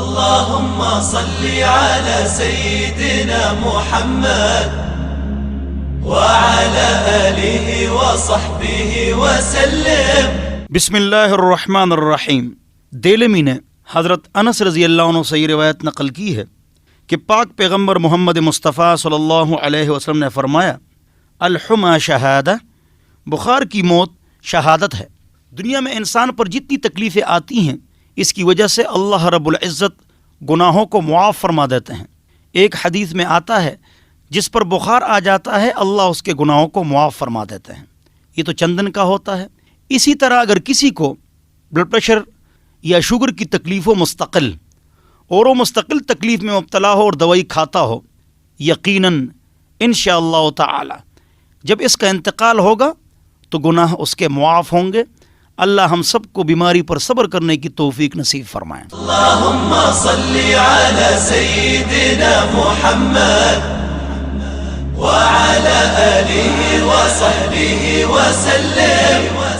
اللهم صل على سيدنا محمد وعلى آله وصحبه وسلم. بسم اللہ الرحمن الرحیم. دیلمی نے حضرت انس رضی اللہ عنہ سے یہ روایت نقل کی ہے کہ پاک پیغمبر محمد مصطفیٰ صلی اللہ علیہ وسلم نے فرمایا، الحمى شہادہ، بخار کی موت شہادت ہے. دنیا میں انسان پر جتنی تکلیفیں آتی ہیں اس کی وجہ سے اللہ رب العزت گناہوں کو معاف فرما دیتے ہیں. ایک حدیث میں آتا ہے جس پر بخار آ جاتا ہے اللہ اس کے گناہوں کو معاف فرما دیتے ہیں. یہ تو چند دن کا ہوتا ہے. اسی طرح اگر کسی کو بلڈ پریشر یا شوگر کی تکلیف ہو مستقل، اور وہ مستقل تکلیف میں مبتلا ہو اور دوائی کھاتا ہو، یقیناً انشاءاللہ تعالی جب اس کا انتقال ہوگا تو گناہ اس کے معاف ہوں گے. اللہ ہم سب کو بیماری پر صبر کرنے کی توفیق نصیب فرمائیں. اللهم صل على سيدنا محمد وعلى آله وصحبه وسلم.